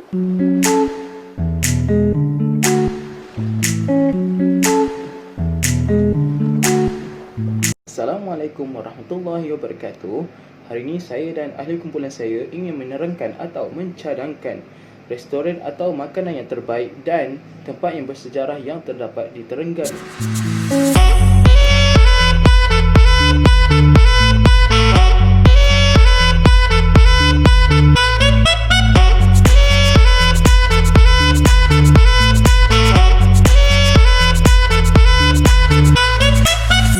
Assalamualaikum warahmatullahi wabarakatuh. Hari ini saya dan ahli kumpulan saya ingin menerangkan atau mencadangkan restoran atau makanan yang terbaik dan tempat yang bersejarah yang terdapat di Terengganu.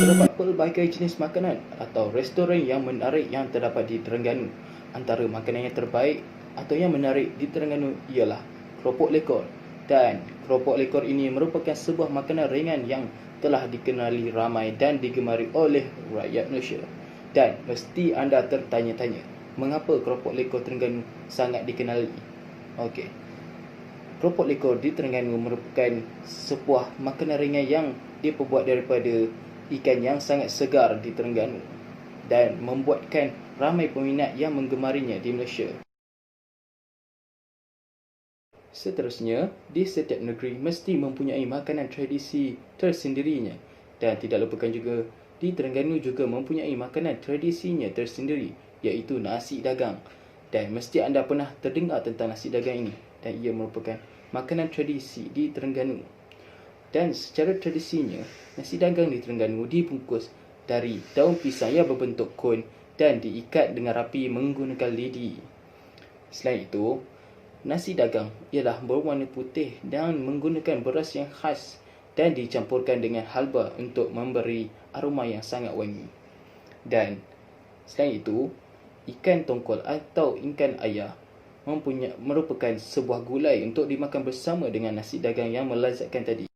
Terdapat pelbagai jenis makanan atau restoran yang menarik yang terdapat di Terengganu. Antara makanan yang terbaik atau yang menarik di Terengganu ialah keropok lekor. Dan keropok lekor ini merupakan sebuah makanan ringan yang telah dikenali ramai dan digemari oleh rakyat Malaysia. Dan mesti anda tertanya-tanya, mengapa keropok lekor Terengganu sangat dikenali? Okey. Keropok lekor di Terengganu merupakan sebuah makanan ringan yang diperbuat daripada ikan yang sangat segar di Terengganu dan membuatkan ramai peminat yang menggemarinya di Malaysia. Seterusnya, di setiap negeri mesti mempunyai makanan tradisi tersendirinya, dan tidak lupakan juga di Terengganu juga mempunyai makanan tradisinya tersendiri, iaitu nasi dagang. Dan mesti anda pernah terdengar tentang nasi dagang ini, dan ia merupakan makanan tradisi di Terengganu. Dan secara tradisinya, nasi dagang di Terengganu dibungkus dari daun pisang yang berbentuk kon dan diikat dengan rapi menggunakan lidi. Selain itu, nasi dagang ialah berwarna putih dan menggunakan beras yang khas dan dicampurkan dengan halba untuk memberi aroma yang sangat wangi. Dan selain itu, ikan tongkol atau ikan ayah merupakan sebuah gulai untuk dimakan bersama dengan nasi dagang yang melazatkan tadi.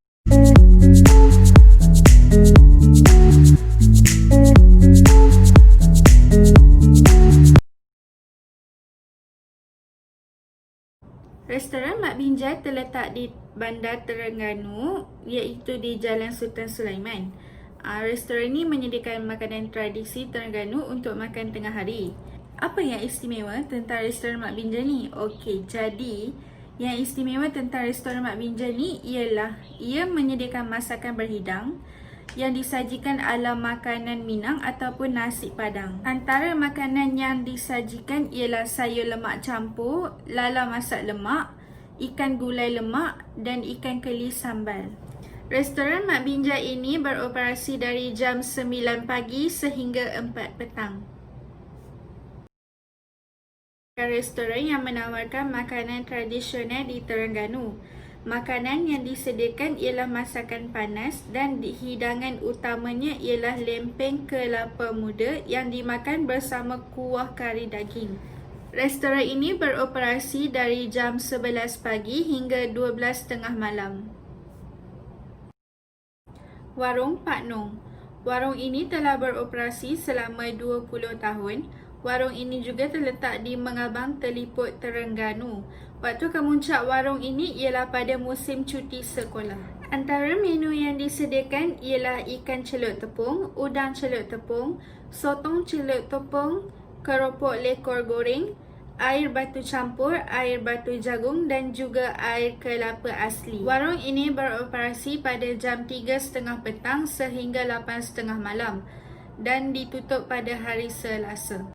Restoran Mak Binjai terletak di Bandar Terengganu, iaitu di Jalan Sultan Sulaiman. Restoran ini menyediakan makanan tradisi Terengganu untuk makan tengah hari. Apa yang istimewa tentang restoran Mak Binjai ni? Okey, jadi yang istimewa tentang restoran Mak Binjai ni ialah ia menyediakan masakan berhidang yang disajikan ala makanan Minang ataupun nasi Padang. Antara makanan yang disajikan ialah sayur lemak campur, lala masak lemak, ikan gulai lemak dan ikan keli sambal. Restoran Mak Binjai ini beroperasi dari jam 9 pagi sehingga 4 petang. Restoran yang menawarkan makanan tradisional di Terengganu. Makanan yang disediakan ialah masakan panas dan hidangan utamanya ialah lempeng kelapa muda yang dimakan bersama kuah kari daging. Restoran ini beroperasi dari jam 11 pagi hingga 12.30 malam. Warung Pak Nong. Warung ini telah beroperasi selama 20 tahun. Warung ini juga terletak di Mengabang Teliput, Terengganu. Waktu kemuncak warung ini ialah pada musim cuti sekolah. Antara menu yang disediakan ialah ikan celup tepung, udang celup tepung, sotong celup tepung, keropok lekor goreng, air batu campur, air batu jagung dan juga air kelapa asli. Warung ini beroperasi pada jam 3.30 petang sehingga 8.30 malam dan ditutup pada hari Selasa.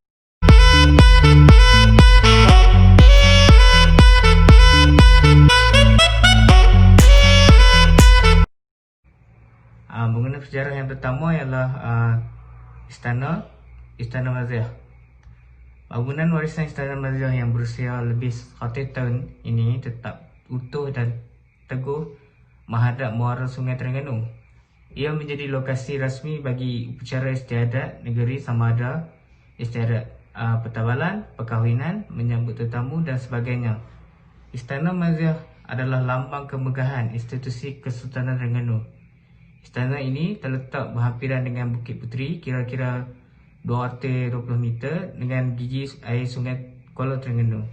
Bangunan sejarah yang pertama ialah Istana Maziah. Bangunan warisan Istana Maziah yang berusia lebih 100 tahun ini tetap utuh dan teguh menghadap muara Sungai Terengganu. Ia menjadi lokasi rasmi bagi upacara istiadat negeri sama ada istiadat pertabalan, perkahwinan, menyambut tetamu dan sebagainya. Istana Maziah adalah lambang kemegahan institusi Kesultanan Terengganu. Istana ini terletak berhampiran dengan Bukit Puteri, kira-kira 220 meter dengan gigi air Sungai Kuala Terengganu.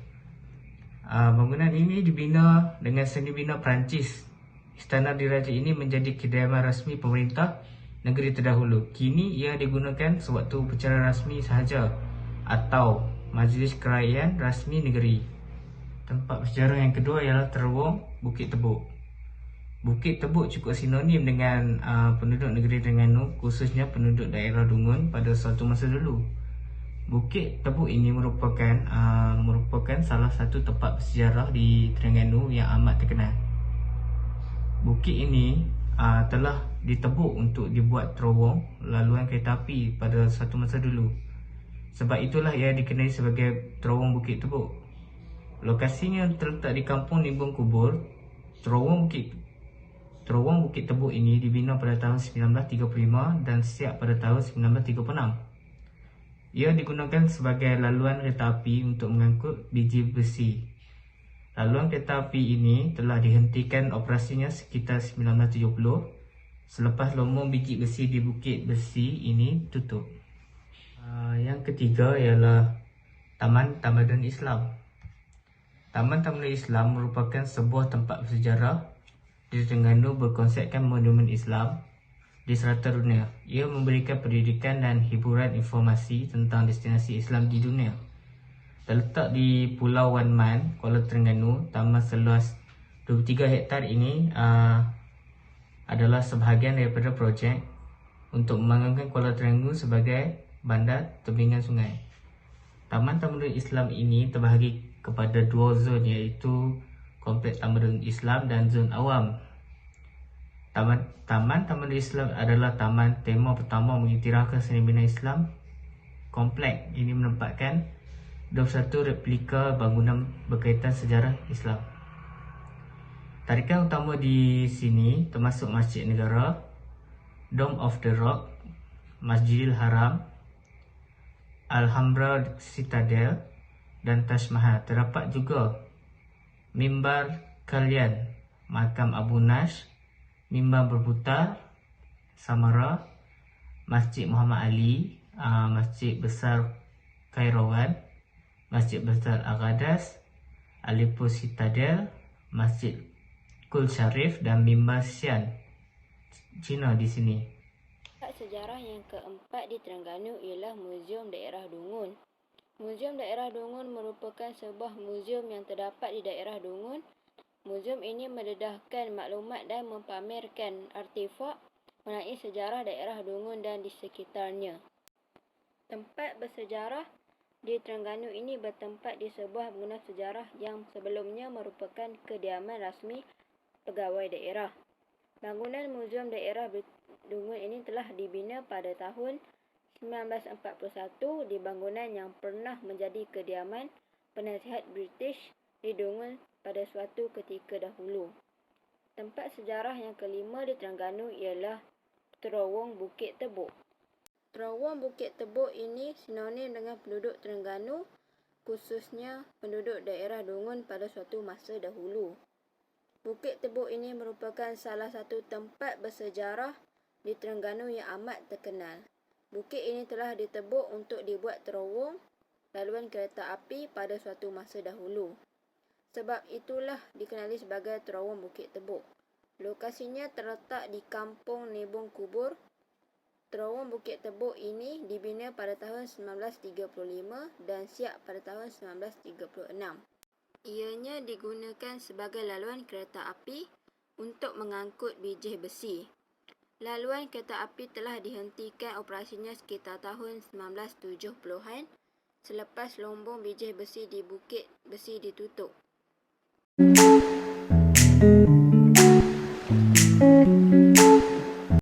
Bangunan ini dibina dengan seni bina Perancis. Istana diraja ini menjadi kediaman rasmi pemerintah negeri terdahulu. Kini ia digunakan sewaktu upacara rasmi sahaja atau majlis kerajaan rasmi negeri. tempat bersejarah yang kedua ialah terowong Bukit Tebuk. Bukit Tebuk cukup sinonim dengan penduduk negeri Terengganu, khususnya penduduk daerah Dungun pada suatu masa dulu. Bukit Tebuk ini merupakan salah satu tempat bersejarah di Terengganu yang amat terkenal. Bukit ini telah ditebuk untuk dibuat terowong laluan kereta api pada satu masa dulu. Sebab itulah ia dikenali sebagai terowong Bukit Tebuk. Lokasinya terletak di kampung Nimbung Kubur. Terowong Bukit Tebuk ini dibina pada tahun 1935 dan siap pada tahun 1936. Ia digunakan sebagai laluan kereta api untuk mengangkut biji besi. Laluan kereta api ini telah dihentikan operasinya sekitar 1970 selepas lombong biji besi di Bukit Besi ini tutup. Yang ketiga ialah Taman Tamadun Islam. Taman Tamadun Islam merupakan sebuah tempat bersejarah di Terengganu berkonsepkan monumen Islam di serata dunia. Ia memberikan pendidikan dan hiburan informasi tentang destinasi Islam di dunia. Terletak di Pulau Wan Man, Kuala Terengganu, taman seluas 23 hektar ini adalah sebahagian daripada projek untuk membangunkan Kuala Terengganu sebagai bandar tebingan sungai. Taman Tamadun Islam ini terbahagi kepada dua zon, iaitu Kompleks Tamadun Islam dan zon awam. Taman Tamadun Islam adalah taman tema pertama mengiktirafkan seni bina Islam. Kompleks ini menempatkan 21 replika bangunan berkaitan sejarah Islam. Tarikan utama di sini termasuk Masjid Negara, Dome of the Rock, Masjidil Haram, Alhambra Citadel dan Taj Mahal. Terdapat juga Mimbar Kalian, Makam Abu Nash, Mimbar Berputar, Samara, Masjid Muhammad Ali, Masjid Besar Kairawan, Masjid Besar Agadas, Alipur Citadel, Masjid Kul Sharif dan Mimbar Sian Cina di sini. Sejarah yang keempat di Terengganu ialah Muzium Daerah Dungun. Muzium Daerah Dungun merupakan sebuah muzium yang terdapat di daerah Dungun. Muzium ini mendedahkan maklumat dan mempamerkan artefak mengenai sejarah daerah Dungun dan di sekitarnya. Tempat bersejarah di Terengganu ini bertempat di sebuah bangunan sejarah yang sebelumnya merupakan kediaman rasmi pegawai daerah. Bangunan Muzium Daerah Dungun ini telah dibina pada tahun 1941 di bangunan yang pernah menjadi kediaman penasihat British di Dungun pada suatu ketika dahulu. Tempat sejarah yang kelima di Terengganu ialah Terowong Bukit Tebuk. Terowong Bukit Tebuk ini sinonim dengan penduduk Terengganu, khususnya penduduk daerah Dungun pada suatu masa dahulu. Bukit Tebuk ini merupakan salah satu tempat bersejarah di Terengganu yang amat terkenal. Bukit ini telah ditebuk untuk dibuat terowong laluan kereta api pada suatu masa dahulu. Sebab itulah dikenali sebagai Terowong Bukit Tebuk. Lokasinya terletak di Kampung Nimbung Kubur. Terowong Bukit Tebuk ini dibina pada tahun 1935 dan siap pada tahun 1936. Ianya digunakan sebagai laluan kereta api untuk mengangkut biji besi. Laluan kereta api telah dihentikan operasinya sekitar tahun 1970-an selepas lombong biji besi di Bukit Besi ditutup.